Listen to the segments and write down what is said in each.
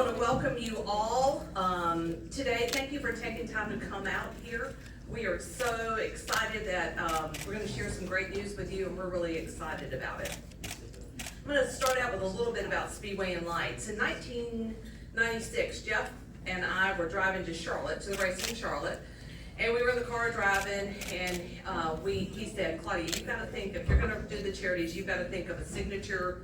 want to welcome you all today. Thank you for taking time to come out here. We are so excited that we're going to share some great news with you, and we're really excited about it. I'm going to start out with a little bit about Speedway and Lights. In 1996, Jeff and I were driving to Charlotte, to the race in Charlotte, and we were in the car driving, and he said, Claudia, you've got to think, if you're going to do the charities, you've got to think of a signature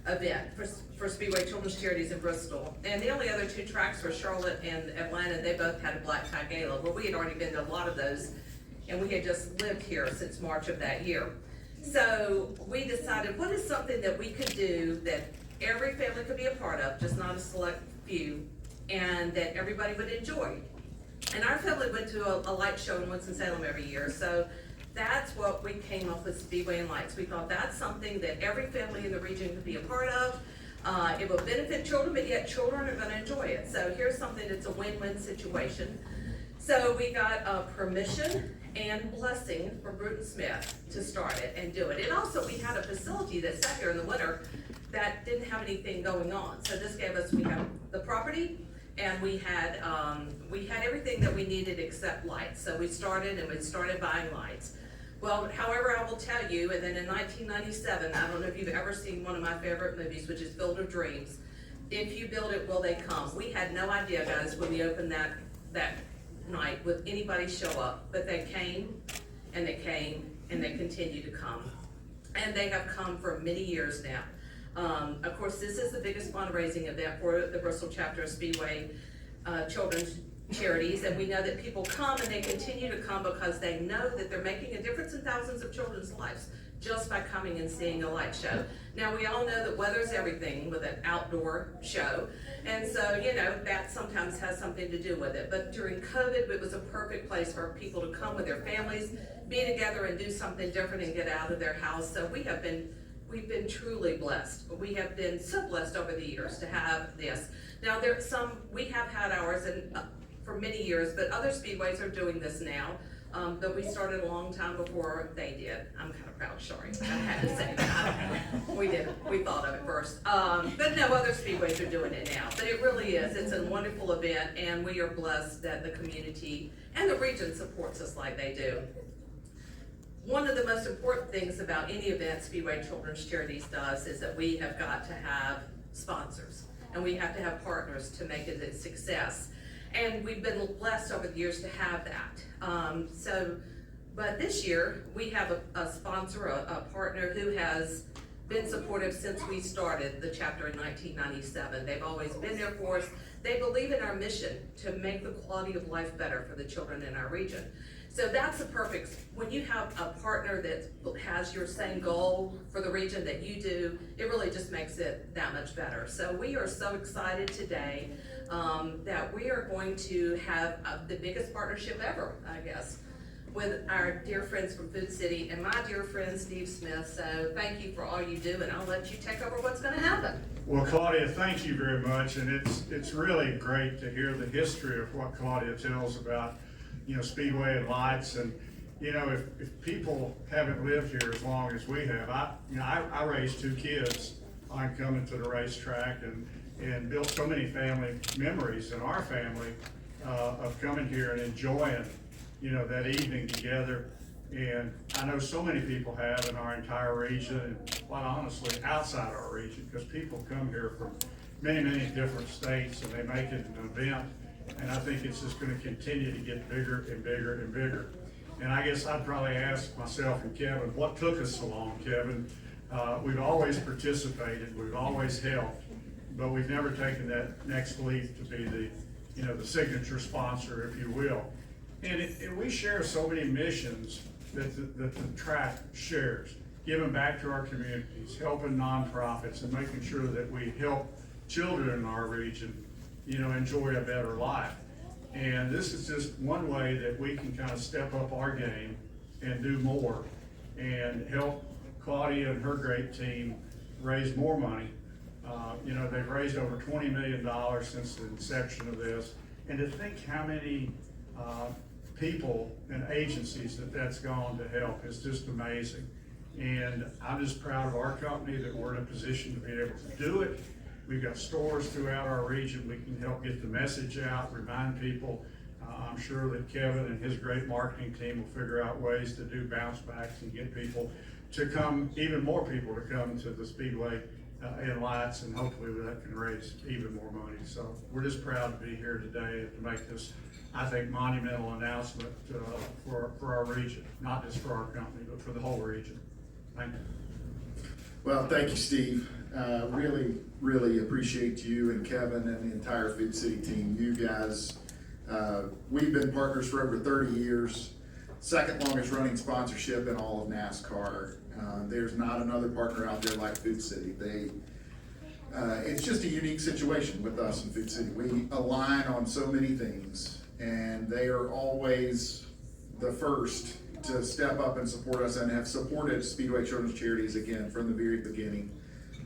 event for Speedway Children's Charities in Bristol. And the only other two tracks were Charlotte and Atlanta. They both had a black tie gala. Well, we had already been to a lot of those, and we had just lived here since March of that year. So we decided, what is something that we could do that every family could be a part of, just not a select few, and that everybody would enjoy? And our family went to a light show in Winston-Salem every year, so that's what we came up with, Speedway and Lights. We thought that's something that every family in the region could be a part of. It will benefit children, but yet children are going to enjoy it. So here's something that's a win-win situation. So we got permission and blessing from Bruton Smith to start it and do it. And also we had a facility that sat here in the winter that didn't have anything going on. So this gave us, we have the property, and we had everything that we needed except lights. So we started buying lights. Well, however, I will tell you, and then in 1997, I don't know if you've ever seen one of my favorite movies, which is Field of Dreams. If you build it, will they come? We had no idea, guys, when we opened that night, would anybody show up, but they came, and they came, and they continue to come. And they have come for many years now. Of course, this is the biggest fundraising event for the Bristol chapter of Speedway Children's Charities, and we know that people come and they continue to come because they know that they're making a difference in thousands of children's lives just by coming and seeing a light show. Now, we all know that weather's everything with an outdoor show, and so, you know, that sometimes has something to do with it. But during COVID, it was a perfect place for people to come with their families, be together and do something different and get out of their house. So we've been truly blessed. We have been so blessed over the years to have this. Now, we have had ours for many years, but other speedways are doing this now. But we started a long time before they did. I'm kind of proud, sorry, I had to say that. We did, we thought of it first. But no, other speedways are doing it now. But it really is, it's a wonderful event, and we are blessed that the community and the region supports us like they do. One of the most important things about any event Speedway Children's Charities does is that we have got to have sponsors, and we have to have partners to make it a success. And we've been blessed over the years to have that. But this year, we have a sponsor, a partner who has been supportive since we started the chapter in 1997. They've always been there for us. They believe in our mission to make the quality of life better for the children in our region. So that's the perfect, when you have a partner that has your same goal for the region that you do, it really just makes it that much better. So we are so excited today that we are going to have the biggest partnership ever, I guess, with our dear friends from Food City and my dear friend Steve Smith. So thank you for all you do, and I'll let you take over what's gonna happen. Well, Claudia, thank you very much, and it's really great to hear the history of what Claudia tells about, you know, Speedway and Lights. And you know, if people haven't lived here as long as we have, I raised two kids on coming to the racetrack and built so many family memories in our family of coming here and enjoying, you know, that evening together. And I know so many people have in our entire region, and quite honestly outside our region, because people come here from many, many different states, and they make it an event. And I think it's just going to continue to get bigger and bigger and bigger. And I guess I'd probably ask myself and Kevin, what took us so long, Kevin? We've always participated, we've always helped, but we've never taken that next leap to be the, you know, the signature sponsor, if you will. And we share so many missions that the track shares, giving back to our communities, helping nonprofits, and making sure that we help children in our region, you know, enjoy a better life. And this is just one way that we can kind of step up our game and do more and help Claudia and her great team raise more money. You know, they've raised over $20 million since the inception of this. And to think how many people and agencies that's gone to help is just amazing. And I'm just proud of our company that we're in a position to be able to do it. We've got stores throughout our region. We can help get the message out, remind people. I'm sure that Kevin and his great marketing team will figure out ways to do bounce backs and get people to come, even more people to come to the Speedway and lights, and hopefully that can raise even more money. So we're just proud to be here today to make this, I think, monumental announcement for our region, not just for our company, but for the whole region. Thank you. Well, thank you, Steve. Really appreciate you and Kevin and the entire Food City team. You guys, we've been partners for over 30 years, second longest running sponsorship in all of NASCAR. There's not another partner out there like Food City. It's just a unique situation with us in Food City. We align on so many things, and they are always the first to step up and support us, and have supported Speedway Children's Charities again from the very beginning.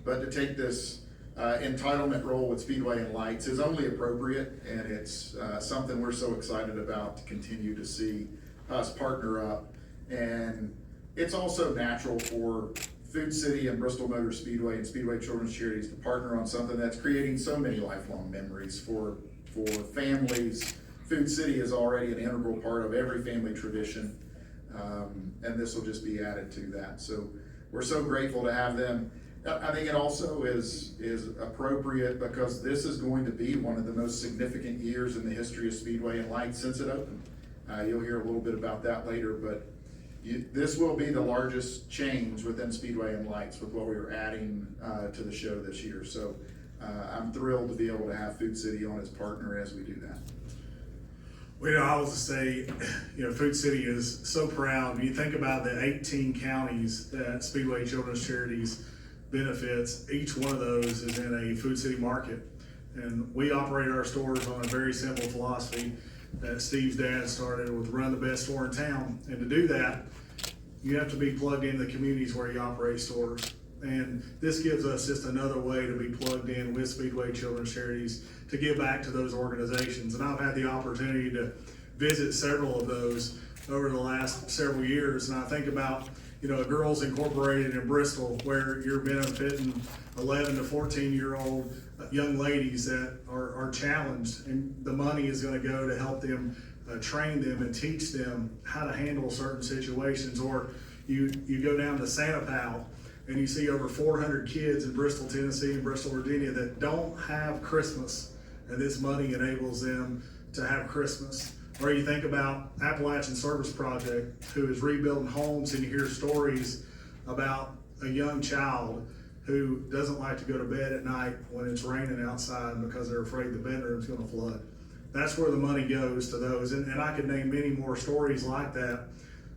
But to take this entitlement role with Speedway and Lights is only appropriate, and it's something we're so excited about to continue to see us partner up. And it's also natural for Food City and Bristol Motor Speedway and Speedway Children's Charities to partner on something that's creating so many lifelong memories for families. Food City is already an integral part of every family tradition, and this will just be added to that. So we're so grateful to have them. I think it also is appropriate because this is going to be one of the most significant years in the history of Speedway and Lights since it opened. You'll hear a little bit about that later, but this will be the largest change within Speedway and Lights with what we are adding to the show this year. So I'm thrilled to be able to have Food City on as partner as we do that. Well, I was to say, Food City is so proud. When you think about the 18 counties that Speedway Children's Charities benefits, each one of those is in a Food City market. And we operate our stores on a very simple philosophy that Steve's dad started with: run the best store in town. And to do that, you have to be plugged into the communities where you operate stores. And this gives us just another way to be plugged in with Speedway Children's Charities to give back to those organizations. And I've had the opportunity to visit several of those over the last several years. And I think about, a Girls Incorporated in Bristol, where you're benefiting 11 to 14-year-old young ladies that are challenged, and the money is going to go to help them train them and teach them how to handle certain situations. Or you go down to Santa Pal, and you see over 400 kids in Bristol, Tennessee and Bristol, Virginia that don't have Christmas, and this money enables them to have Christmas. Or you think about Appalachian Service Project, who is rebuilding homes, and you hear stories about a young child who doesn't like to go to bed at night when it's raining outside because they're afraid the bedroom's going to flood. That's where the money goes to those. And I could name many more stories like that.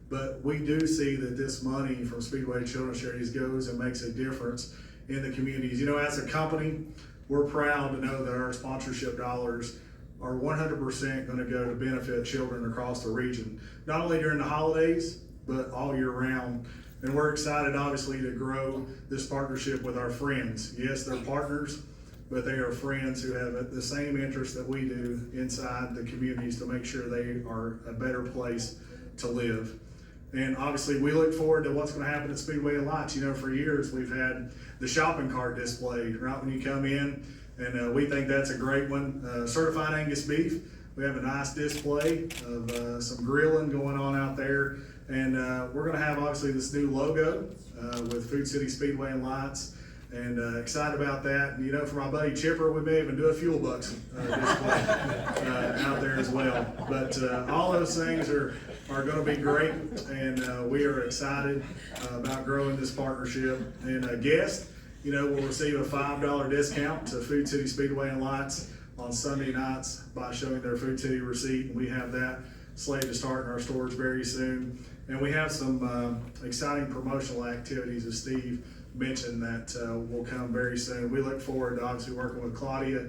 But we do see that this money from Speedway Children's Charities goes and makes a difference in the communities. As a company, we're proud to know that our sponsorship dollars are 100% going to go to benefit children across the region, not only during the holidays, but all year round. And we're excited, obviously, to grow this partnership with our friends. Yes, they're partners, but they are friends who have the same interests that we do inside the communities to make sure they are a better place to live. And obviously, we look forward to what's going to happen at Speedway and Lights. For years, we've had the shopping cart display right when you come in, and we think that's a great one. Certified Angus beef. We have a nice display of some grilling going on out there. And we're going to have, obviously, this new logo with Food City Speedway and Lights. And excited about that. And for my buddy Chipper, we may even do a fuel bucks display out there as well. But all those things are going to be great, and we are excited about growing this partnership. And a guest, will receive a $5 discount to Food City Speedway and Lights on Sunday nights by showing their Food City receipt. And we have that slated to start in our stores very soon. And we have some exciting promotional activities, as Steve mentioned, that will come very soon. We look forward to obviously working with Claudia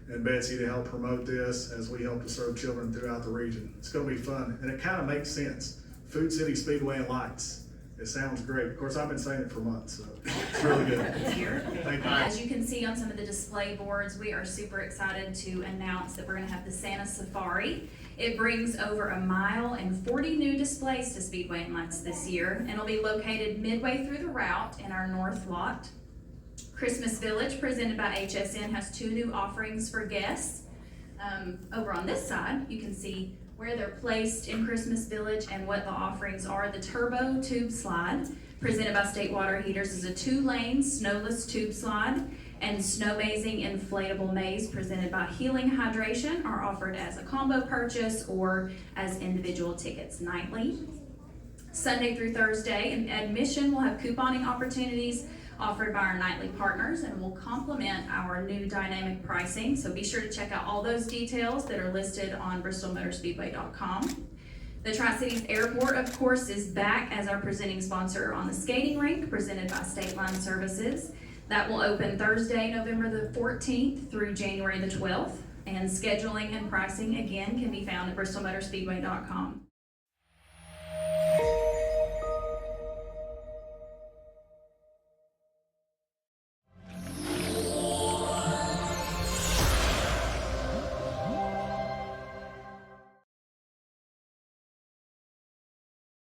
and Betsy to help promote this as we help to serve children throughout the region. It's going to be fun, and it kind of makes sense. Food City Speedway and Lights. It sounds great. Of course, I've been saying it for months, so it's really good. Thank you. As you can see on some of the display boards, we are super excited to announce that we're going to have the Santa Safari. It brings over 1 mile and 40 new displays to Speedway and Lights this year, and it'll be located midway through the route in our north lot. Christmas Village, presented by HSN, has 2 new offerings for guests. Over on this side, you can see where they're placed in Christmas Village and what the offerings are. The Turbo Tube Slide, presented by State Water Heaters, is a 2-lane snowless tube slide, and Snow Mazing Inflatable Maze, presented by Healing Hydration, are offered as a combo purchase or as individual tickets nightly. Sunday through Thursday, admission will have couponing opportunities offered by our nightly partners and will complement our new dynamic pricing. So be sure to check out all those details that are listed on bristolmotorspeedway.com. The Tri-Cities Airport, of course, is back as our presenting sponsor on the skating rink, presented by State Line Services. That will open Thursday, November the 14th through January the 12th. And scheduling and pricing, again, can be found at bristolmotorspeedway.com.